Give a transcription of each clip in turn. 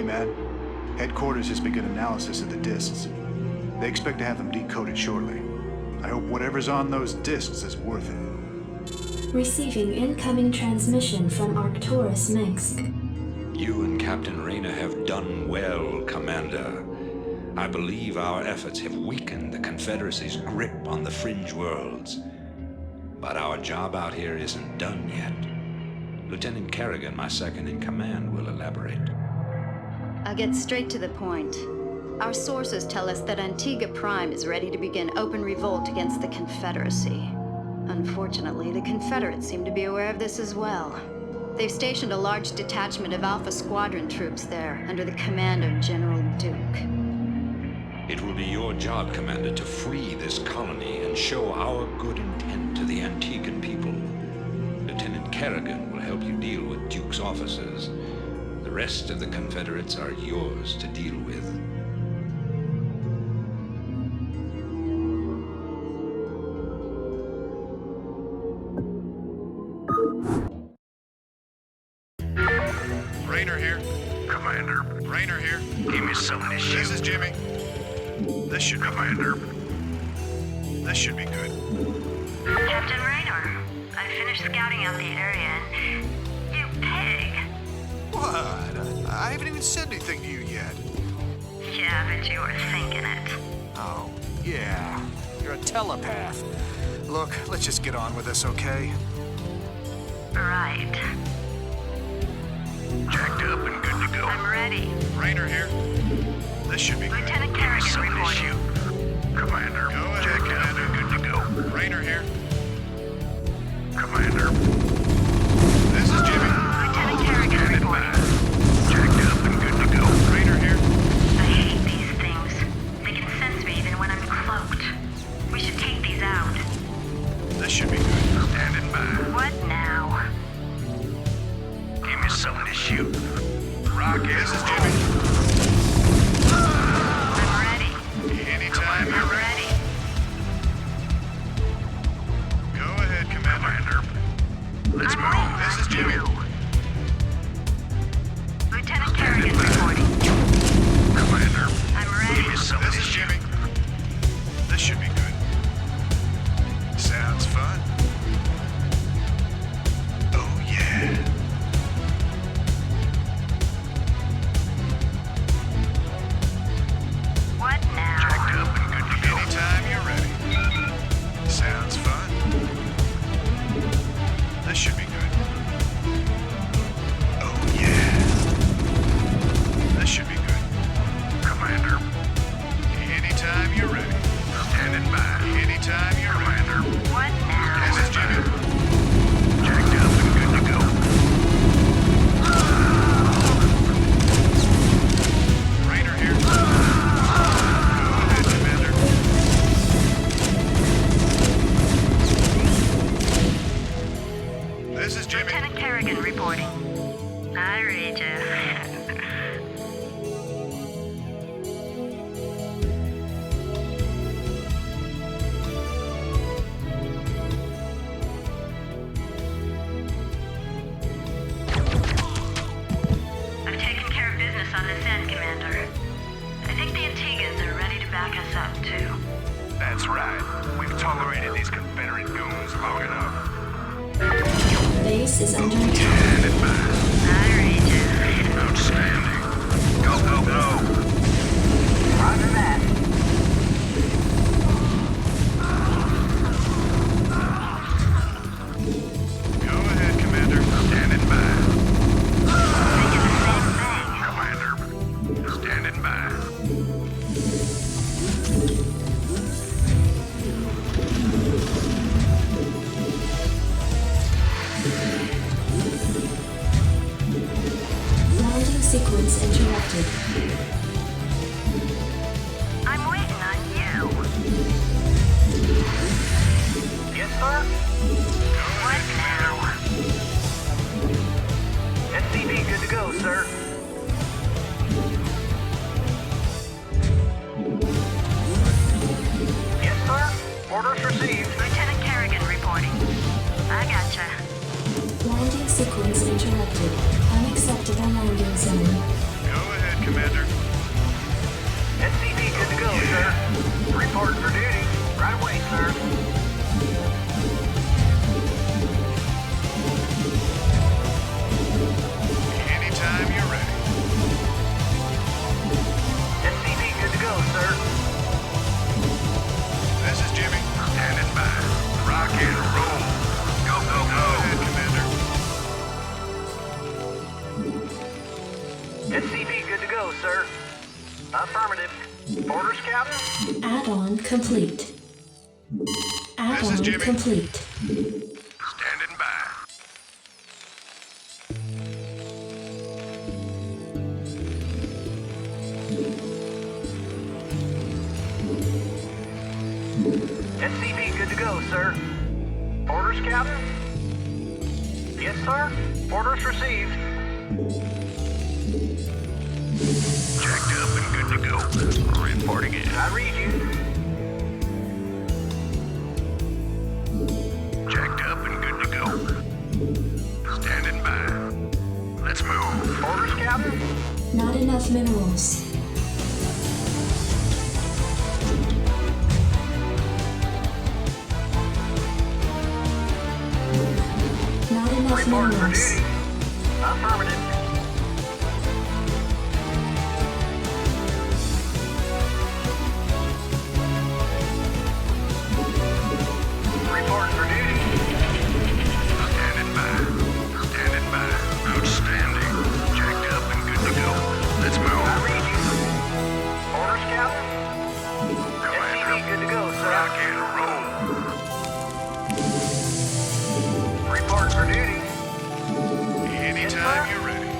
Hey, man. Headquarters has begun analysis of the discs. They expect to have them decoded shortly. I hope whatever's on those discs is worth it. Receiving incoming transmission from Arcturus Minsk. You and Captain Rayner have done well, Commander. I believe our efforts have weakened the Confederacy's grip on the fringe worlds. But our job out here isn't done yet. Lieutenant Kerrigan, my second in command, will elaborate. I'll get straight to the point. Our sources tell us that Antigua Prime is ready to begin open revolt against the Confederacy. Unfortunately, the Confederates seem to be aware of this as well. They've stationed a large detachment of Alpha Squadron troops there, under the command of General Duke. It will be your job, Commander, to free this colony and show our good intent to the Antiguan people. Lieutenant Kerrigan will help you deal with Duke's officers. The rest of the Confederates are yours to deal with. Rayner here. Commander, Rayner here. give me something to shoot. This is Jimmy. This should be Commander, This should be good. Captain Rayner, I finished scouting out the area and... You pig! What? I haven't even said anything to you yet. Yeah, but you were thinking it. Oh, yeah. You're a telepath. Look, let's just get on with this, okay? Right. jacked up and good to go. I'm ready. Rayner here. This should be good. Lieutenant Kerrigan Something to reporting. shoot. Commander, Go ahead, jacked up Commander. and good to go. Rayner here. Commander, This is Jimmy. Lieutenant Kerrigan standing reporting. by. Jacked up and good to go. Rayner here. I hate these things. They can sense me even when I'm cloaked. We should take these out. This should be good. Standing by. What now? Give me something to shoot. Rocket. This is Jimmy. I'm ready. Anytime you're I'm ready. ready. Go ahead, Commander. Let's I'm move. waiting This on is Jimmy. you. Lieutenant Kerrigan reporting. Commander, I'm give ready. me something This to is shoot. Jimmy. This should be good. Sounds fun. Oh, yeah. What now? Jacked up and good to go. Anytime you're ready. Sounds fun. This should be good. Oh, yeah. This should be good. Commander, Anytime you're ready. standing by. Anytime you're ready. Commander, What now? This is Jimmy. jacked up and good to go. Rayner here. Go ahead, Commander. This is Jimmy. Lieutenant Kerrigan reporting. I read you. I've taken care of business on this end, Commander. I think the Antiguans are ready to back us up, too. That's right. We've tolerated these Confederate goons long enough. Base is under attack. Standing by. I read you. Outstanding. Go, go, go. Roger that. Go ahead, Commander. Standing by. Thinking the same thing. Commander, standing by. Landing sequence interrupted. I'm waiting on you. Yes, sir? What now? SCV good to go, sir. Yes, sir? Orders received. Lieutenant Kerrigan reporting. I gotcha. Landing sequence interrupted. Unacceptable landing zone. Go ahead, SCV good to go, sir. Affirmative. Orders, Captain? Add-on complete. Add-on Jimmy. complete. Standing by. SCV good to go, sir. Orders, Captain? Yes, sir. Orders received. Jacked up and good to go. Reporting in. I read you. Jacked up and good to go. Standing by. Let's move. Orders, Captain? Not enough minerals. Not enough Report for minerals. duty. Affirmative. Report for duty. Standing by. Standing by. Outstanding. Jacked up and good to go. Let's I move. read you. Orders, Captain? SCV good to go, sir. Rock and roll. Report for duty. Anytime sir. you're ready.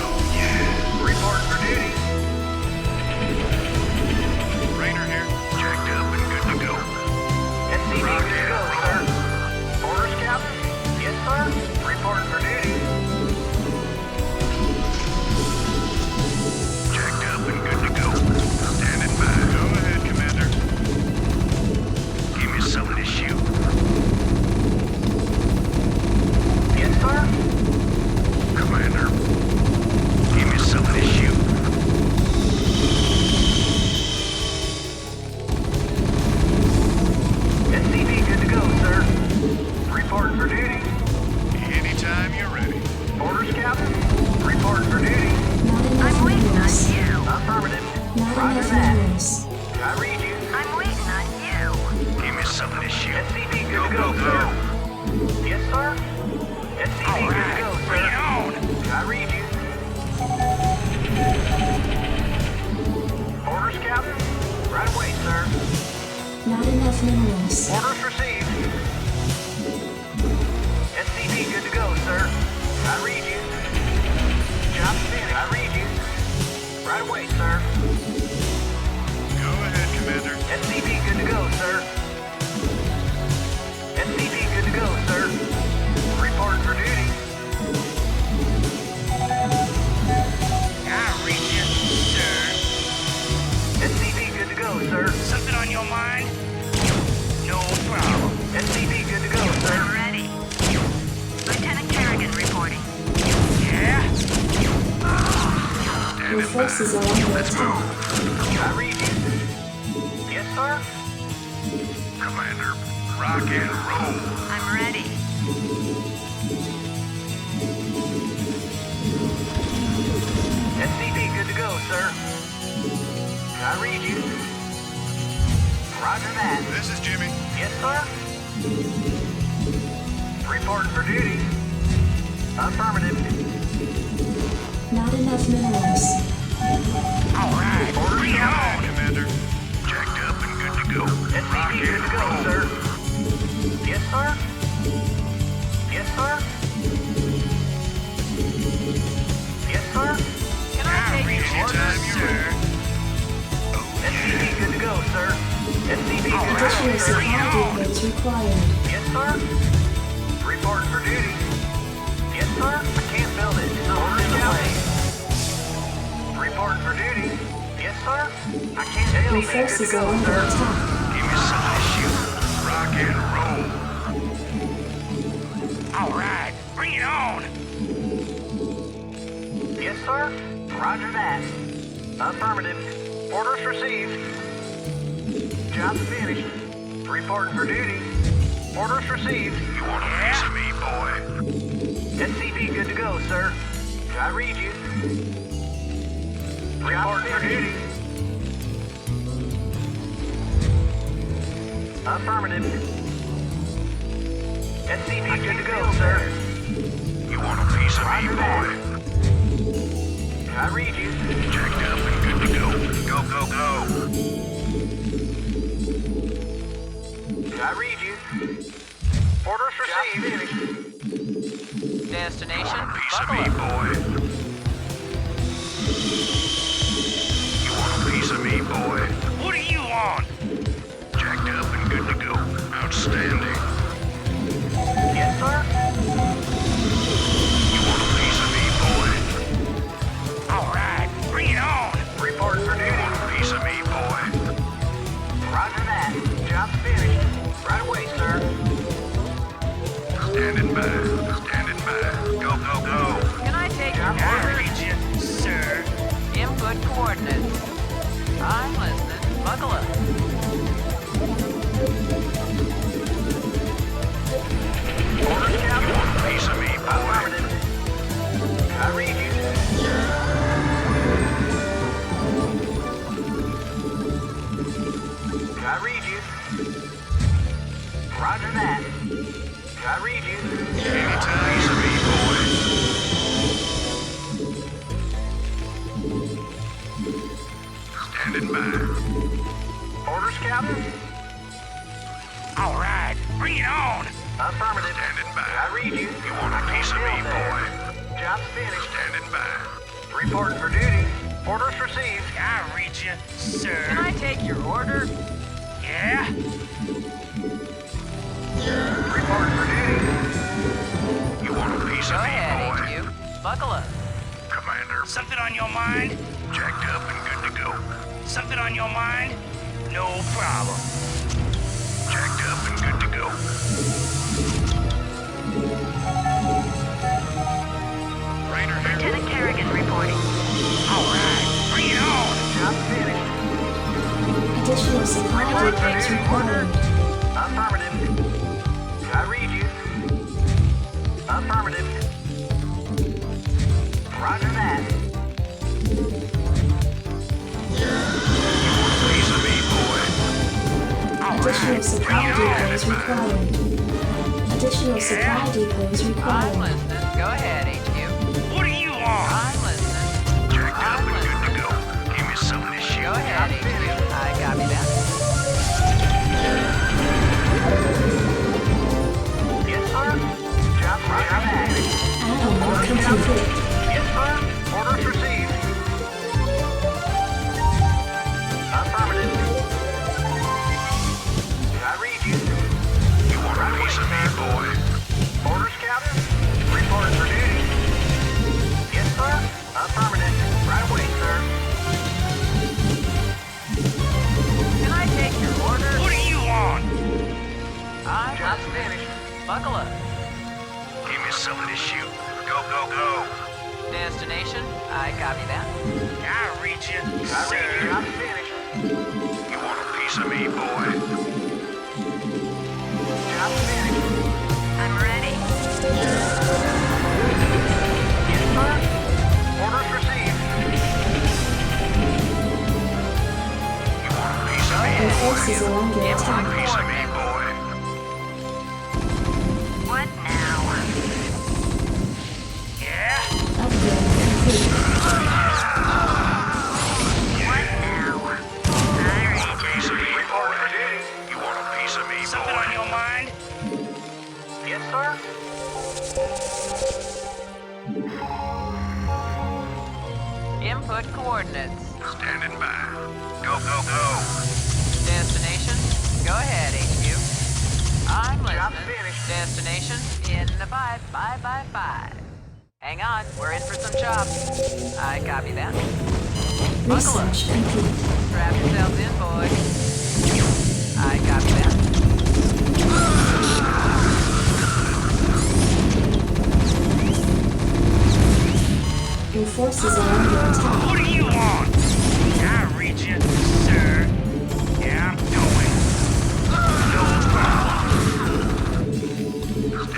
Oh, yeah. Report for duty. Rainer here. Jacked up and good to go. SCV good to go, sir. Orders, Captain? Yes, sir. Report for duty. Jacked up and good to go. Standing by. Go ahead, Commander. Give me something to shoot. Yes, sir. Commander. Give me something to shoot. SCV good to go, sir. Report for duty. Anytime you're ready. Orders, Captain? Report for duty. Not enough minerals. Affirmative. Not Roger enough that. minerals. I read you. I'm waiting on you. Give me something to shoot. SCV good to go, sir. Yes, sir. SCV good to go, sir. I read you. Orders, Captain? Right away, sir. Not enough minerals. Orders received. SCV good to go, sir. I read you. Job finished. I read you. Right away, sir. Go ahead, Commander. SCV good to go, sir. SCV good to go, sir. Report for duty. I read you, sir. SCV good to go, sir. Something on your mind? No problem. SCV good to go, I'm sir. ready. Lieutenant Kerrigan reporting. Yeah? Your forces are under Let's attack. move. I read you. Yes, sir. Commander, rock and roll. I'm ready. SCV good to go, sir. I read you. Roger that. This is Jimmy. Yes, sir. Report for duty. Affirmative. Not enough minerals. All right. Orders, Bring it Captain. on. Commander, jacked up and good to go. Rock SCV good and to go, roll. sir. Yes, sir. Yes, sir. Yes, sir. Can I take your Anytime orders? you're ready. SCV good to go, sir. SCV good to Additional go, sir. supply depots required. Yes, sir. Report for duty. Yes, sir. I can't build it. It's orders in the way. Report for duty. Yes, sir. I can't build Your it. Good to forces are go, under sir. attack. Give me something to shoot. Rock and roll. All right. Bring it on. Yes, sir. Roger that. Affirmative. Orders received. Job finished. Reporting for duty. Orders received. You want a piece of me, boy? SCV good to go, sir. I read you. Reporting for duty. Affirmative. SCV good to go, sir. You want a piece of me, Roger boy? that. read you. Jacked up and good to go. Go, go, go. I read you. Orders received. You Destination, want a piece of buckle me, up. boy? You want a piece of me, boy? What do you want? Jacked up and good to go. Outstanding. Yes, sir. You want a piece of me, boy? All right, bring it on. Report for You duty. want a piece of me, boy? Roger that. Job's finished. Right away, sir. Standing by. Standing by. Go, go, go. Can I take your I order? read you, sir. Input coordinates. I'm listening. Buckle up. Orders, You Captain. want a piece of me, boy? Affirmative. I read you. I read you. Roger that. I read you. Anytime. Piece of me, boy. Standing by. Orders, Captain. All right, bring it on. Affirmative. Standing by. I read you. You want a piece of me, boy? Job's finished. Standing by. Reporting for duty. Orders received. I read you, sir. Can I take your order? Yeah? Reporting for duty. You want a piece Go of me, ahead, boy? HQ. Buckle up. Commander, Something on your mind? jacked up and good to go. Something on your mind? No problem. Jacked up and good to go. Rainer here. Lieutenant Kerrigan reporting. All right, bring it on. Job's finished. Additional supply depots required. Affirmative. I read you. Affirmative. Roger that. Piece of me, boy. All Additional right, supply bring it on. depots required. Additional supply depots I'm required. listening. Go ahead, HQ. What do you want? I'm listening. Jacked up and good to go. Give me some of this shit. Go ahead, HQ. I copy that. Yes, sir. Job roger that. Add-on complete. Yes, sir. Orders received. Affirmative. I read you. You want a piece of me, boy? Orders, Captain. Reporting for duty. Yes, sir. Affirmative. Right away, sir. Can I take your order? What do you want? I'm Job's listening. finished. Buckle up. Give me some of this shoot. Go, go, go. Destination, I copy that. I read you, I read you. sir. Job's finished. You want a piece of me, boy? Job's finished. I'm ready. Yes, sir. Orders received. You want a piece of me, Your boy? forces are under Input attack. Piece of me, coordinates. boy. What now? Yeah? Upgrade complete. What now? I read Piece of me, Reporting boy. for duty. You want a piece of me, Something on boy? your mind? Yes, sir. Input coordinates. Standing by. Go, go, go. Destination, go ahead, HQ. I'm Job listening. finished. Destination, in the 5. Hang on, we're in for some chops. I copy that. Buckle up. Research complete. Strap yourselves in, boys. I copy that. Your forces are under attack. What do you want? I read you, sir. Yeah, I'm going. No problem.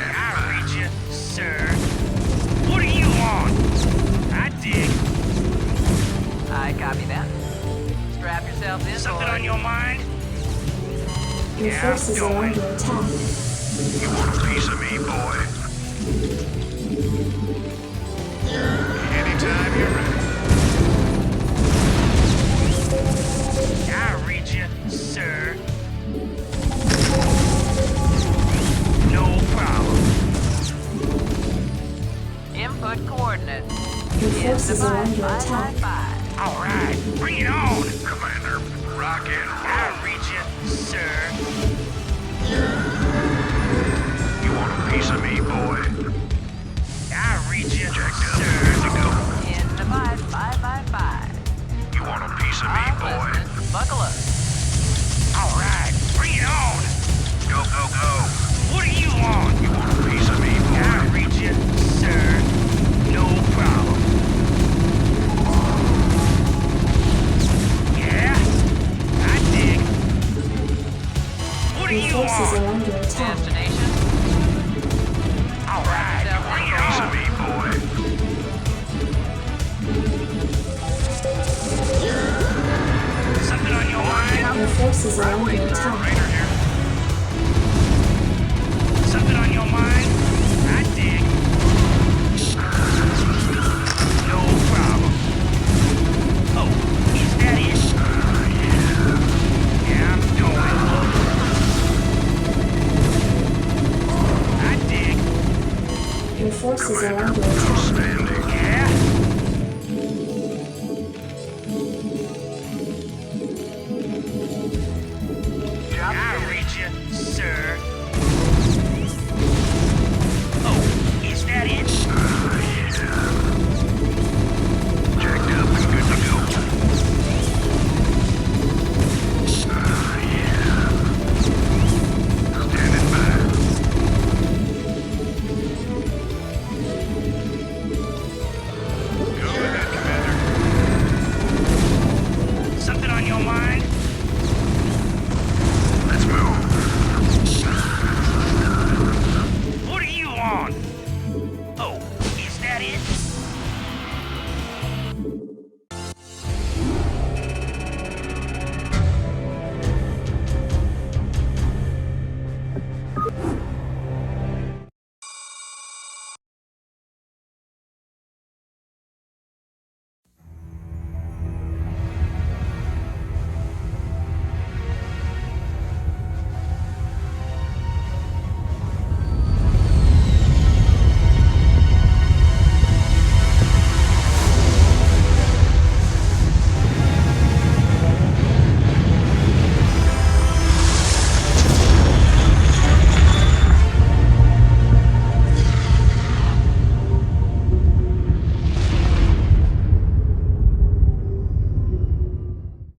I read you, sir. What do you want? I dig. I copy that. Strap yourselves in, Something boys. on your mind? Your Yeah, forces are going. under attack. You want a piece of me, boy? Anytime you're ready. Your In the forces are 5, under 5, attack. 5, 5. All right, bring it on. Commander, rock and I'll reach you, sir. you want a piece of me, boy? I'll reach you, Jacked up, sir. good to go. In the 5, 5, 5, 5. You want a piece of me, I'm boy? listening. Buckle up. All right, bring it on. Go, go, go. What do you want? You want a piece of me, I'll boy? reach you, sir. No problem. Yeah, I dig. What do Your you forces are want? under attack. Destination. All right, bring it Piece of on. me, boy. Something on your mind? Your forces are under attack.